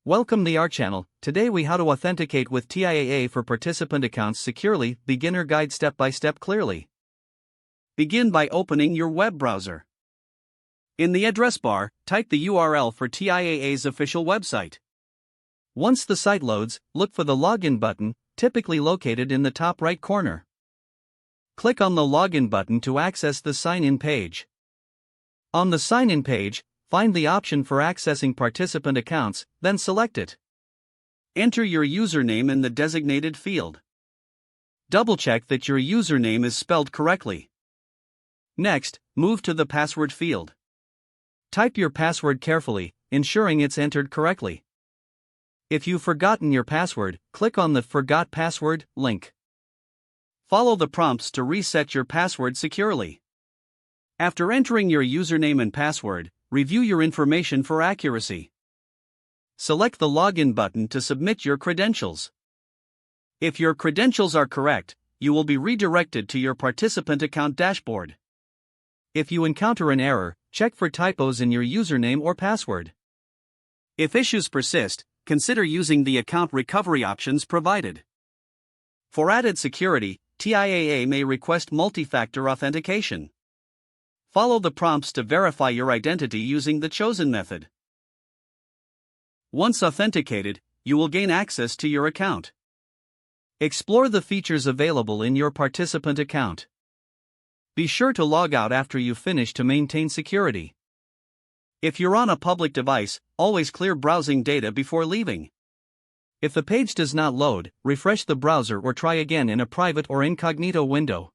Welcome to our channel. Today we how to authenticate with TIAA for participant accounts securely, beginner guide step by step clearly. Begin by opening your web browser. In the address bar, type the URL for TIAA's official website. Once the site loads, look for the login button, typically located in the top right corner. Click on the login button to access the sign-in page. On the sign-in page, find the option for accessing participant accounts, then select it. Enter your username in the designated field. Double-check that your username is spelled correctly. Next, move to the password field. Type your password carefully, ensuring it's entered correctly. If you've forgotten your password, click on the Forgot Password link. Follow the prompts to reset your password securely. After entering your username and password, review your information for accuracy. Select the Login button to submit your credentials. If your credentials are correct, you will be redirected to your participant account dashboard. If you encounter an error, check for typos in your username or password. If issues persist, consider using the account recovery options provided. For added security, TIAA may request multi-factor authentication. Follow the prompts to verify your identity using the chosen method. Once authenticated, you will gain access to your account. Explore the features available in your participant account. Be sure to log out after you finish to maintain security. If you're on a public device, always clear browsing data before leaving. If the page does not load, refresh the browser or try again in a private or incognito window.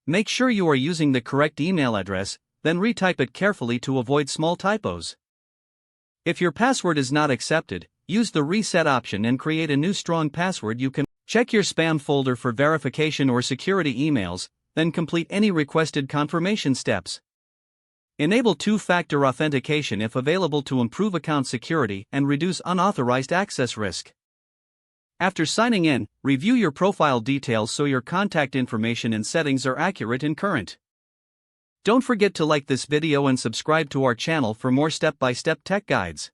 Make sure you are using the correct email address, then retype it carefully to avoid small typos. If your password is not accepted, use the reset option and create a new strong password. You can check your spam folder for verification or security emails, then complete any requested confirmation steps. Enable two-factor authentication if available to improve account security and reduce unauthorized access risk. After signing in, review your profile details so your contact information and settings are accurate and current. Don't forget to like this video and subscribe to our channel for more step-by-step tech guides.